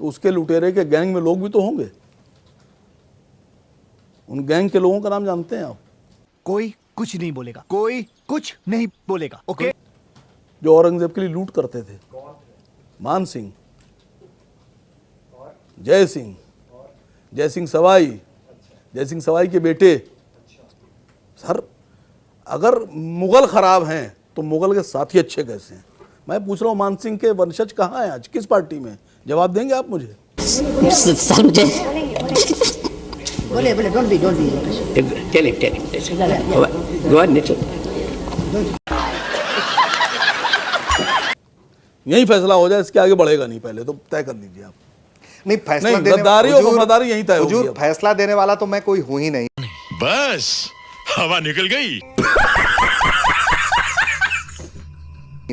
तो उसके लुटेरे के गैंग में लोग भी तो होंगे। उन गैंग के लोगों का नाम जानते हैं आप? कोई कुछ नहीं बोलेगा, कोई कुछ नहीं बोलेगा, ओके? जो औरंगजेब के लिए लूट करते थे, मान सिंह, जय सिंह, जय सिंह सवाई के बेटे। सर, अगर मुगल खराब हैं तो मुगल के साथी अच्छे कैसे हैं? मैं पूछ रहा हूँ, मान सिंह के वंशज कहाँ हैं आज, किस पार्टी में? जवाब देंगे आप मुझे? सर मुझे बोले डोंट बी यही फैसला हो जाए, इसके आगे बढ़ेगा नहीं, पहले तो तय कर लीजिए आप। नहीं, फैसला नहीं, देने गद्दारी और वफादारी यहीं तय होगी हुजूर, अब। फैसला देने वाला तो मैं कोई हूं ही नहीं। बस हवा निकल गई।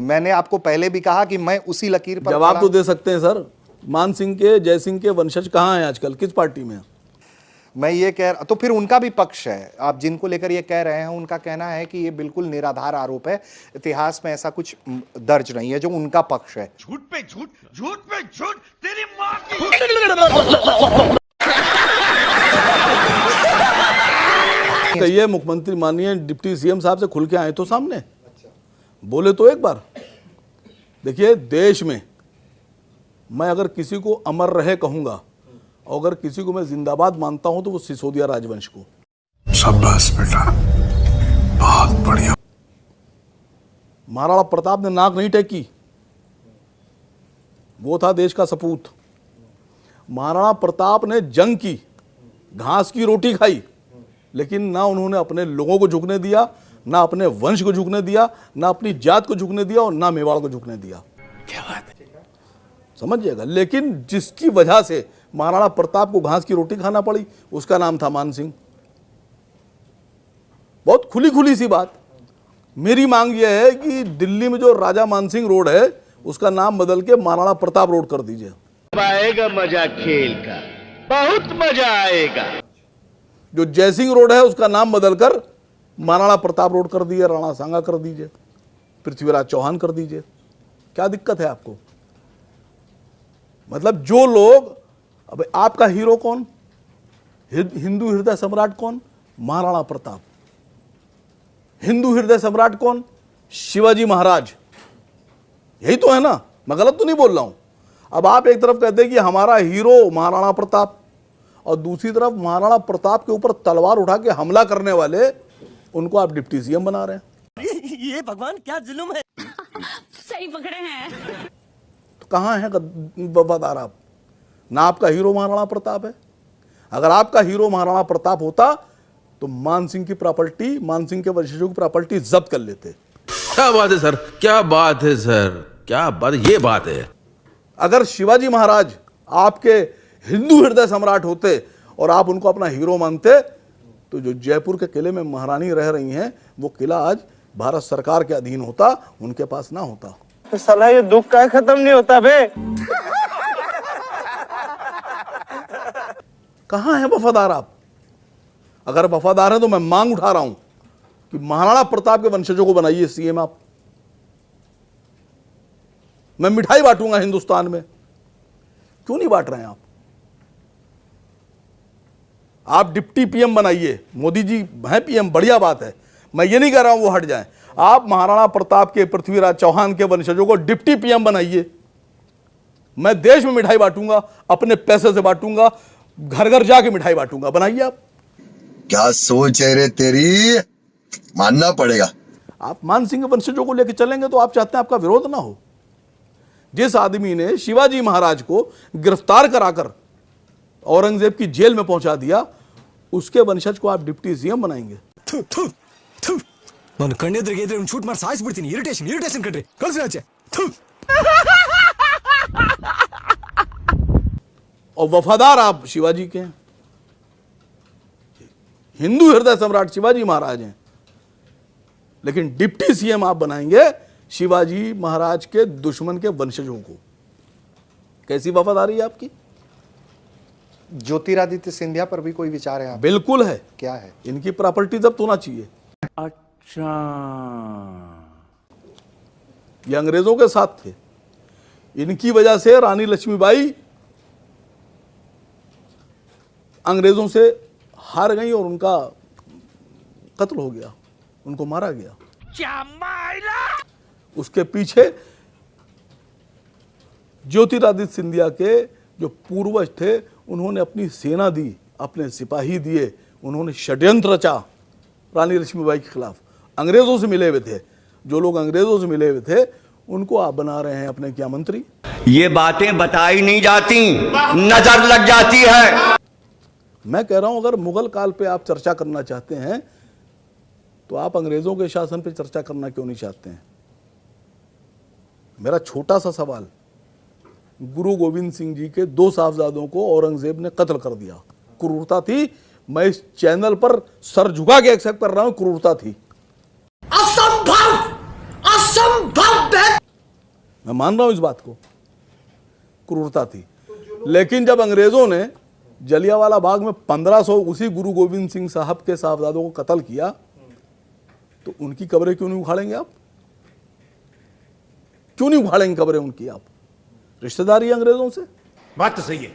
मैंने आपको पहले भी कहा कि मैं उसी लकीर पर जवाब खड़ा तो दे सकते हैं सर। मान सिंह के, जय सिंह के वंशज कहाँ हैं आजकल, किस पार्टी में? मैं ये कह रहा, तो फिर उनका भी पक्ष है। आप जिनको लेकर ये कह रहे हैं उनका कहना है कि ये बिल्कुल निराधार आरोप है, इतिहास में ऐसा कुछ दर्ज नहीं है, जो उनका पक्ष है। झूठ पे झूठ, झूठ पे झूठ, तेरी माँ की। कहिए, मुख्यमंत्री माननीय डिप्टी सीएम साहब से खुल के आए तो सामने बोले तो एक बार। देखिए, देश में मैं अगर किसी को अमर रहे कहूंगा, और अगर किसी को मैं जिंदाबाद मानता हूं तो वो सिसोदिया राजवंश को। शाबाश बेटा, बहुत बढ़िया। महाराणा प्रताप ने नाक नहीं टेकी, वो था देश का सपूत। महाराणा प्रताप ने जंग की, घास की रोटी खाई, लेकिन ना उन्होंने अपने लोगों को झुकने दिया, ना अपने वंश को झुकने दिया, ना अपनी जात को झुकने दिया, और ना मेवाड़ को झुकने दिया। क्या बात है, समझिएगा। लेकिन जिसकी वजह से महाराणा प्रताप को घास की रोटी खाना पड़ी, उसका नाम था मान सिंह। बहुत खुली खुली सी बात। मेरी मांग यह है कि दिल्ली में जो राजा मानसिंह रोड है उसका नाम बदल के महाराणा प्रताप रोड कर दीजिए। आएगा मजा खेल का, बहुत मजा आएगा। जो जयसिंह रोड है उसका नाम बदलकर महाराणा प्रताप रोड कर दीजिए, राणा सांगा कर दीजिए, पृथ्वीराज चौहान कर दीजिए। क्या दिक्कत है आपको? मतलब जो लोग, अब आपका हीरो कौन, हिंदू हृदय सम्राट कौन? महाराणा प्रताप। हिंदू हृदय सम्राट कौन? शिवाजी महाराज। यही तो है ना, मैं गलत तो नहीं बोल रहा हूं। अब आप एक तरफ कहते हैं कि हमारा हीरो महाराणा प्रताप, और दूसरी तरफ महाराणा प्रताप के ऊपर तलवार उठा के हमला करने वाले, उनको आप डिप्टी सीएम बना रहे हैं। ये भगवान क्या जुल्म है। सही पकड़े हैं। तो कहां है वफादार आप? ना आपका हीरो महाराणा प्रताप है। अगर आपका हीरो महाराणा प्रताप होता तो मान सिंह की प्रॉपर्टी, मान सिंह के वंशजों की प्रॉपर्टी जब्त कर लेते। क्या बात है सर, क्या बात है सर, क्या बात, ये बात है। अगर शिवाजी महाराज आपके हिंदू हृदय सम्राट होते और आप उनको अपना हीरो मानते, तो जो जयपुर के किले में महारानी रह रही हैं, वो किला आज भारत सरकार के अधीन होता, उनके पास ना होता। तो साला ये दुख का खत्म नहीं होता बे। कहां है वफादार आप? अगर वफादार है तो मैं मांग उठा रहा हूं कि महाराणा प्रताप के वंशजों को बनाइए सीएम आप। मैं मिठाई बांटूंगा हिंदुस्तान में। क्यों नहीं बांट रहे हैं आप? आप डिप्टी पीएम बनाइए। मोदी जी हैं पीएम, बढ़िया बात है, मैं ये नहीं कह रहा हूं वो हट जाएं। आप महाराणा प्रताप के, पृथ्वीराज चौहान के वंशजों को डिप्टी पीएम बनाइए। मैं देश में मिठाई बांटूंगा, अपने पैसे से बांटूंगा, घर घर जाके मिठाई बांटूंगा। बनाइए आप। क्या सोच है रे तेरी? मानना पड़ेगा। आप मानसिंह वंशजों को लेकर चलेंगे तो आप चाहते हैं आपका विरोध ना हो। जिस आदमी ने शिवाजी महाराज को गिरफ्तार कराकर औरंगजेब की जेल में पहुंचा दिया, उसके वंशज को आप डिप्टी सीएम बनाएंगे। ನಾನು ಕಣ್ಣೆದ್ರಿಗೆ ಇದ್ರೆ ಶೂಟ್ ಮಾಡಿ ಸಾಯಿಸ್ಬಿಡ್ತೀನಿ। ಇರಿಟೇಷನ್ ಕಣ್ರಿ, ಕಳ್ಸಿ ಆಚೆ। और वफादार आप शिवाजी के हैं, हिंदू हृदय सम्राट शिवाजी महाराज हैं, लेकिन डिप्टी सीएम आप बनाएंगे शिवाजी महाराज के दुश्मन के वंशजों को। कैसी वफादारी है आपकी? ज्योतिरादित्य सिंधिया पर भी कोई विचार है आप? बिल्कुल है। क्या है? इनकी प्रॉपर्टी जब्त होना चाहिए। अच्छा, ये अंग्रेजों के साथ थे, इनकी वजह से रानी लक्ष्मीबाई अंग्रेजों से हार गई और उनका कत्ल हो गया, उनको मारा गया। उसके पीछे ज्योतिरादित्य सिंधिया के जो पूर्वज थे, उन्होंने अपनी सेना दी, अपने सिपाही दिए, उन्होंने षड्यंत्र रचा रानी लक्ष्मीबाई के खिलाफ। अंग्रेजों से मिले हुए थे, जो लोग अंग्रेजों से मिले हुए थे उनको आप बना रहे हैं अपने क्या मंत्री। ये बातें बताई नहीं जाती, नजर लग जाती है। मैं कह रहा हूं, अगर मुगल काल पे आप चर्चा करना चाहते हैं तो आप अंग्रेजों के शासन पे चर्चा करना क्यों नहीं चाहते हैं? मेरा छोटा सा सवाल, गुरु गोविंद सिंह जी के 2 साहबजादों को औरंगजेब ने कत्ल कर दिया, क्रूरता थी। मैं इस चैनल पर सर झुका के एक्सेप्ट कर रहा हूं, क्रूरता थी। मैं मान रहा हूं इस बात को, क्रूरता थी। लेकिन जब अंग्रेजों ने जलियांवाला बाग में 1500 उसी गुरु गोविंद सिंह साहब के साहबजादों को कत्ल किया, तो उनकी कब्रें क्यों नहीं उखाड़ेंगे आप? क्यों नहीं उखाड़ेंगे कब्रें उनकी आप? रिश्तेदारी अंग्रेजों से। बात तो सही है।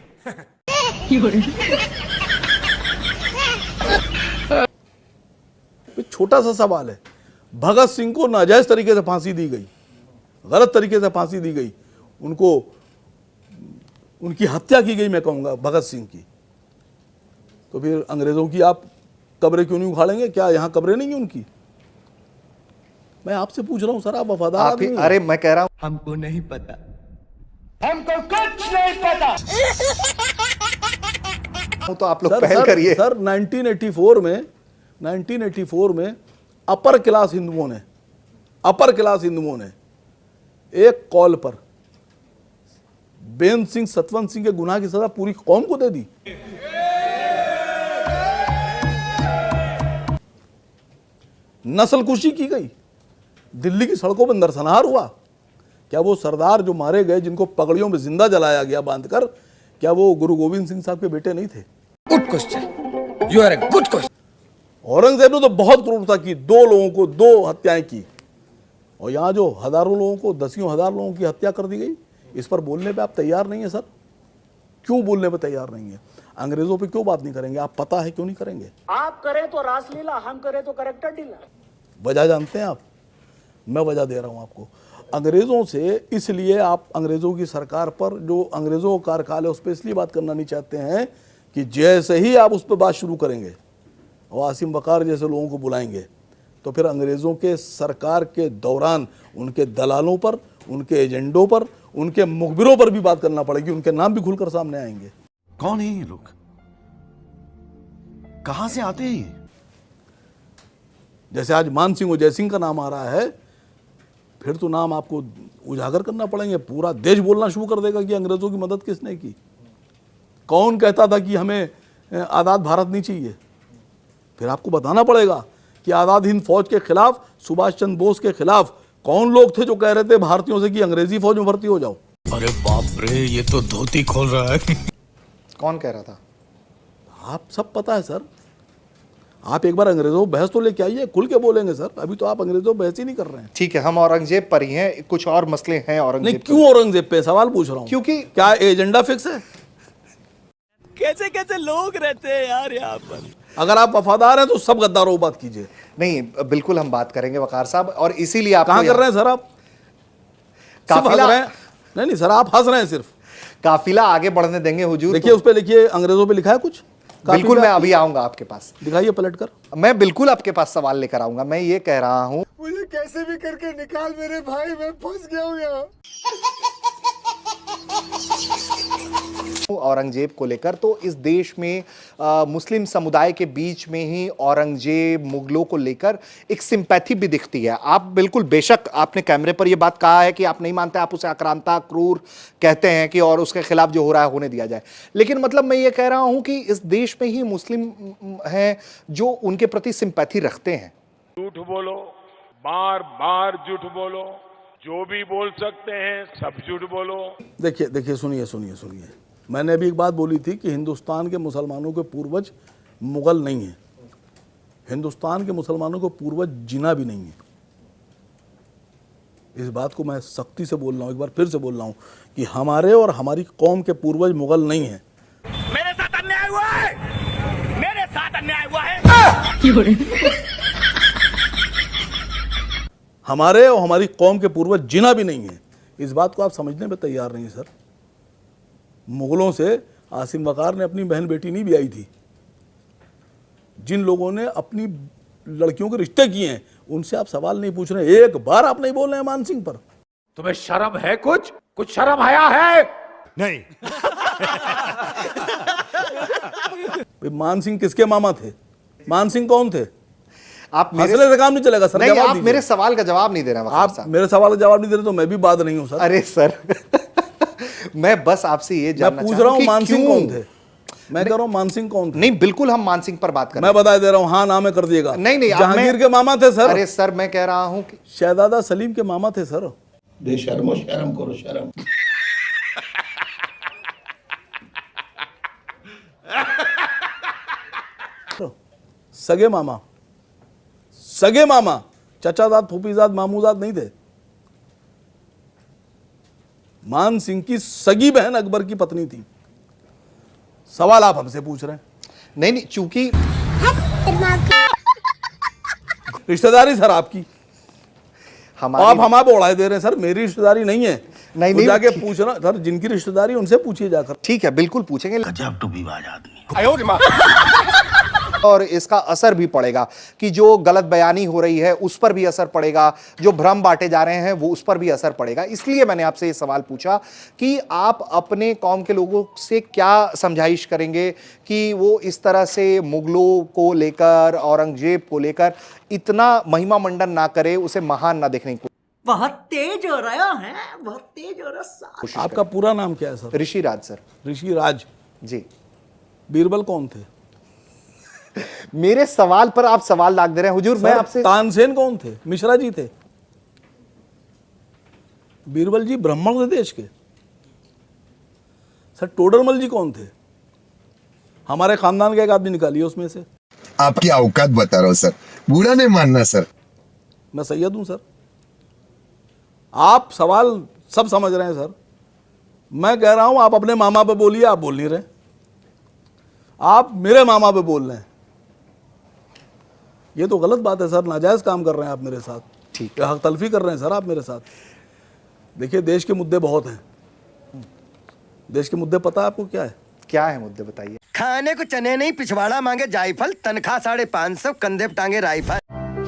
छोटा सा सवाल है, भगत सिंह को नाजायज तरीके से फांसी दी गई, गलत तरीके से फांसी दी गई, उनको उनकी हत्या की गई, मैं कहूंगा भगत सिंह की। तो फिर अंग्रेजों की आप कब्रें क्यों नहीं उखाड़ेंगे? क्या यहां कब्रें नहीं है उनकी? मैं आपसे पूछ रहा हूं सर, आप वफादार आदमी हैं। अरे मैं कह रहा हूं, हमको नहीं पता, हमको कुछ नहीं पता। तो आप लोग पहल करिए। सर 1984 में अपर क्लास हिंदुओं ने एक कॉल पर बेन सिंह सतवंत सिंह के गुनाह की सजा पूरी कौम को दे दी। नस्लकुशी की गई, दिल्ली की सड़कों पर नरसंहार हुआ। क्या वो सरदार जो मारे गए, जिनको पगड़ियों में जिंदा जलाया गया बांधकर, क्या वो गुरु गोविंद सिंह साहब के बेटे नहीं थे? Good question, you are a good question. Aurangzeb ने तो बहुत क्रूरता की, 2 लोगों को 2 हत्याएं की, और यहां जो हजारों लोगों को, 10,000 लोगों की हत्या कर दी गई। इस पर बोलने पे आप तैयार नहीं है सर? क्यों बोलने पे तैयार नहीं है? अंग्रेजों पे क्यों बात नहीं करेंगे? आप पता है क्यों नहीं करेंगे? आप करें तो रासलीला, हम करें तो करेक्टर डीला। वजह जानते हैं आप? मैं वजह दे रहा हूं आपको। अंग्रेजों से इसलिए आप अंग्रेजों की सरकार पर, जो अंग्रेजों का कार्यकाल है उस पर इसलिए बात करना नहीं चाहते हैं कि जैसे ही आप उस पर बात शुरू करेंगे और आसिम वकार जैसे लोगों को बुलाएंगे, तो फिर अंग्रेजों के सरकार के दौरान उनके दलालों पर, उनके एजेंडों पर, उनके मुखबिरों पर भी बात करना पड़ेगी, उनके नाम भी खुलकर सामने आएंगे। कौन है ये लोग? कहां से आते हैं ये? जैसे आज मान सिंह और जयसिंह का नाम आ रहा है, फिर तो नाम आपको उजागर करना पड़ेंगे। पूरा देश बोलना शुरू कर देगा कि अंग्रेजों की मदद किसने की। कौन कहता था कि हमें आज़ाद भारत नहीं चाहिए? फिर आपको बताना पड़ेगा कि आज़ाद हिंद फौज के खिलाफ, सुभाष चंद्र बोस के खिलाफ कौन लोग थे जो कह रहे थे भारतीयों से कि अंग्रेजी फौज में भर्ती हो जाओ। अरे बाप रे, ये तो धोती खोल रहा है। कौन कह रहा था? आप सब पता है सर। आप एक बार अंग्रेजों बहस तो लेके आइए, खुल के बोलेंगे सर। अभी तो आप अंग्रेजों बहस ही नहीं कर रहे हैं। ठीक है, हम औरंगजेब पर ही हैं, कुछ और मसले हैं औरंगजेब। नहीं, क्यों औरंगजेब पे सवाल पूछ रहा हूं? क्योंकि क्या एजेंडा फिक्स है? कैसे कैसे लोग रहते हैं यार यहाँ पर। अगर आप वफादार हैं तो सब गद्दारों बात कीजिए। नहीं, बिल्कुल हम बात करेंगे वकार साहब, और इसीलिए आप कहां कर रहे हैं सर? आप काफिला, नहीं सर, आप हंस रहे हैं सिर्फ। काफिला आगे बढ़ने देंगे हुजूर। देखिए उस पे लिखिए, अंग्रेजों पे लिखा है कुछ? बिल्कुल, मैं अभी आऊंगा आपके पास। दिखाइए पलट कर। मैं बिल्कुल आपके पास सवाल लेकर आऊंगा। मैं ये कह रहा हूं, मुझे कैसे भी करके निकाल मेरे भाई, मैं फंस गया हूँ यहाँ। औरंगजेब को लेकर, तो इस देश में मुस्लिम समुदाय के बीच में ही औरंगजेब, मुगलों को लेकर एक सिंपैथी भी दिखती है। आप बिल्कुल, बेशक आपने कैमरे पर यह बात कहा है कि आप नहीं मानते, आप उसे आक्रांता, क्रूर कहते हैं कि और उसके खिलाफ जो हो रहा है होने दिया जाए, लेकिन मतलब मैं ये कह रहा हूं कि इस देश में ही मुस्लिम हैं जो उनके प्रति सिंपैथी रखते हैं। झूठ बोलो, बार बार झूठ बोलो, जो भी बोल सकते हैं सब झूठ बोलो। देखिए देखिए, सुनिए सुनिए सुनिए, मैंने अभी एक बात बोली थी कि हिंदुस्तान के मुसलमानों के पूर्वज मुगल नहीं है। हिंदुस्तान के मुसलमानों को पूर्वज जिना भी नहीं है। इस बात को मैं सख्ती से बोल रहा हूँ, एक बार फिर से बोल रहा हूँ कि हमारे और हमारी कौम के पूर्वज मुगल नहीं है। मेरे साथ अन्याय हुआ है, मेरे साथ अन्याय हुआ है। हमारे और हमारी कौम के पूर्वज जिना भी नहीं है। इस बात को आप समझने पे तैयार नहीं सर। मुगलों से आसिम वकार ने अपनी बहन बेटी नहीं ब्याई थी। जिन लोगों ने अपनी लड़कियों के रिश्ते किए हैं उनसे आप सवाल नहीं पूछ रहे। एक बार आप नहीं बोल रहे हैं मान सिंह पर। तुम्हें शर्म है? कुछ शर्म आया है? नहीं। मान सिंह किसके मामा थे? मान सिंह कौन थे? आप हंसने से काम नहीं चलेगा सर। नहीं, जवाब आप दीजिए। मेरे सवाल का जवाब नहीं दे रहे हैं। आप मेरे सवाल का जवाब नहीं दे रहे तो मैं भी बात नहीं हूं सर। अरे सर मैं बस आपसे ये जानना पूछ रहा हूं मान सिंह कौन थे। मैं कह रहा हूं मान सिंह कौन थे। नहीं, बिल्कुल हम मान सिंह पर बात कर रहे हैं। मैं बता दे रहा हूं, हाँ नाम है कर दिएगा। नहीं, जहांगीर के मामा थे सर। अरे सर, मैं कह रहा हूं कि शहजादा सलीम के मामा थे सर। बेशर्मो, शर्म करो शर्म। सगे मामा, सगे मामा, चचाजाद, फूफीजाद, मामूजाद नहीं थे। मान सिंह की सगी बहन अकबर की पत्नी थी। सवाल आप हमसे पूछ रहे हैं। नहीं, चूंकि रिश्तेदारी सर आपकी, आप हम आप उड़ाए दे रहे हैं सर। मेरी रिश्तेदारी नहीं है। नहीं, तो जाके पूछना सर, जिनकी रिश्तेदारी उनसे पूछिए जाकर। ठीक है, बिल्कुल पूछेंगे। गजब टूबीबाज आदमी। और इसका असर भी पड़ेगा कि जो गलत बयानी हो रही है उस पर भी असर पड़ेगा, जो भ्रम बांटे जा रहे हैं वो उस पर भी असर पड़ेगा। इसलिए मैंने आपसे ये सवाल पूछा कि आप अपने कौम के लोगों से क्या समझाइश करेंगे कि वो इस तरह से मुगलों को लेकर, औरंगजेब को लेकर इतना महिमा मंडन ना करे, उसे महान ना देखने की। बहुत तेज हो रहा है, बहुत तेज हो रहा। आपका पूरा नाम क्या है सर? ऋषि राज सर। ऋषि राज जी। बीरबल कौन थे? मेरे सवाल पर आप सवाल दाग दे रहे हैं हुजूर। मैं आपसे तानसेन कौन थे? मिश्रा जी थे। बीरबल जी ब्राह्मण थे देश के। सर टोडरमल जी कौन थे? हमारे खानदान का एक आदमी निकालिए उसमें से। आपकी औकात बता रहा हूँ सर, बुरा नहीं मानना सर। मैं सैयद हूं सर। आप सवाल सब समझ रहे हैं सर। मैं कह रहा हूं आप अपने मामा पे बोलिए, आप बोल नहीं रहे। आप मेरे मामा पे बोल रहे हैं। ये तो गलत बात है सर। नाजायज काम कर रहे हैं आप मेरे साथ। ठीक, हक तलफी कर रहे हैं सर आप मेरे साथ। देखिए देश के मुद्दे बहुत हैं। देश के मुद्दे पता है आपको क्या है? क्या है मुद्दे, बताइए। खाने को चने नहीं, पिछवाड़ा मांगे जायफल, तनख्वाह 550, कंधे पे टांगे राइफल।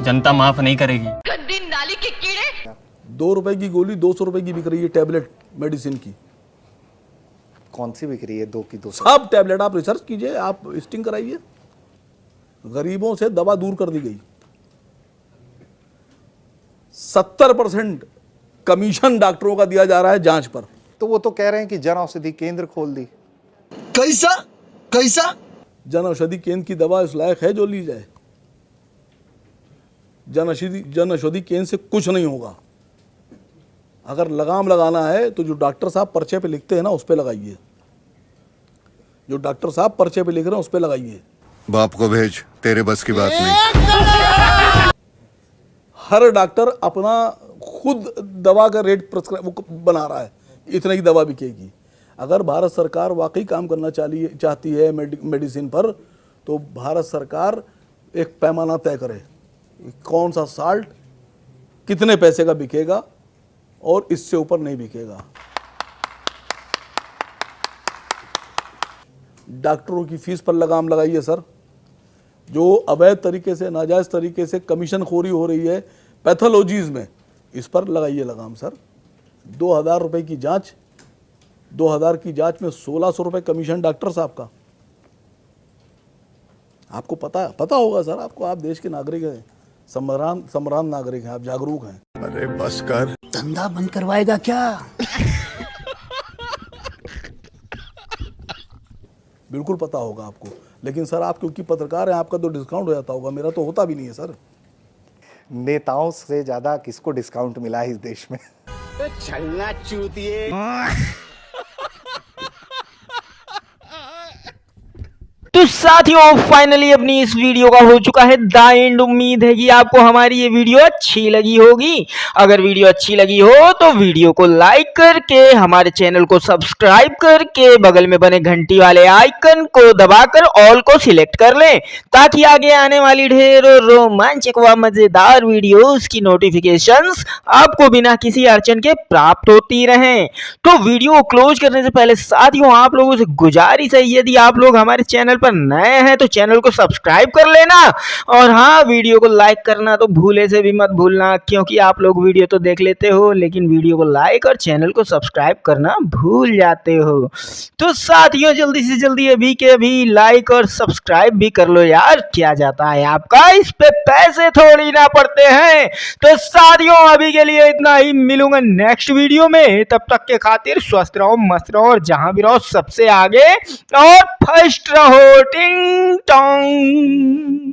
जनता माफ नहीं करेगी। गंदी नाली के कीड़े। 2 रुपए की गोली 200 रुपए की बिक रही है, टैबलेट मेडिसिन की। कौन सी बिक रही है? 2 की 200? सब टैबलेट आप रिसर्च कीजिए, आप स्टिंग कराइए। गरीबों से दवा दूर कर दी गई। 70% कमीशन डॉक्टरों का दिया जा रहा है जांच पर। तो वो तो कह रहे हैं कि जन औषधि केंद्र खोल दी। कैसा कैसा? जन औषधि केंद्र की दवा इस लायक है जो ली जाए? जन औषधि केंद्र से कुछ नहीं होगा। अगर लगाम लगाना है तो जो डॉक्टर साहब पर्चे पे लिखते हैं ना उस पे लगाइए। जो डॉक्टर साहब पर्चे पे लिख रहे हैं उस पे लगाइए। बाप को भेज, तेरे बस की बात नहीं। हर डॉक्टर अपना खुद दवा का रेट बना रहा है, इतने की दवा बिकेगी। अगर भारत सरकार वाकई काम करना चाहती है मेडिसिन पर, तो भारत सरकार एक पैमाना तय करे। कौन सा साल्ट कितने पैसे का बिकेगा और इससे ऊपर नहीं बिकेगा। डॉक्टरों की फीस पर लगाम लगाइए सर। जो अवैध तरीके से, नाजायज़ तरीके से कमीशन खोरी हो रही है पैथोलॉजीज़ में, इस पर लगाइए लगाम सर। 2000 रुपये की जांच, 2000 की जांच में 1600 रुपये कमीशन डॉक्टर साहब का। आपको पता होगा सर, आपको, आप देश के नागरिक हैं, सम्रान नागरिक हैं, आप जागरूक हैं। अरे बस कर। धंधा बंद करवाएगा क्या? बिल्कुल पता होगा आपको, लेकिन सर आप क्योंकि पत्रकार हैं, आपका तो डिस्काउंट हो जाता होगा, मेरा तो होता भी नहीं है सर। नेताओं से ज्यादा किसको डिस्काउंट मिला है इस देश में? छलना चूतिए। तो साथियों फाइनली अपनी इस वीडियो का हो चुका है द एंड। उम्मीद है कि आपको हमारी ये वीडियो अच्छी लगी होगी। अगर वीडियो अच्छी लगी हो तो वीडियो को लाइक करके, हमारे चैनल को सब्सक्राइब करके, बगल में बने घंटी वाले आइकन को दबाकर ऑल को सिलेक्ट कर लें, ताकि आगे आने वाली ढेरों रोमांचक व मजेदार वीडियोस की नोटिफिकेशंस आपको बिना किसी अड़चन के प्राप्त होती रहें। तो वीडियो को क्लोज करने से पहले साथियों आप लोगों से गुजारिश है, यदि आप लोग हमारे चैनल पर नए हैं तो चैनल को सब्सक्राइब कर लेना, और हाँ, वीडियो को लाइक करना तो भूले से भी मत भूलना, क्योंकि आप लोग वीडियो तो देख लेते हो लेकिन वीडियो को लाइक और चैनल को सब्सक्राइब करना भूल जाते हो। तो साथियों जल्दी से जल्दी अभी के अभी लाइक और सब्सक्राइब भी कर लो यार, क्या जाता है आपका, इस पे पैसे थोड़ी ना पड़ते हैं। तो साथियों अभी के लिए इतना ही, मिलूंगा नेक्स्ट वीडियो में, तब तक के खातिर स्वस्थ रहो, मस्त रहो और जहां भी रहो सबसे आगे और फर्स्ट रहो। टिंग टोंग।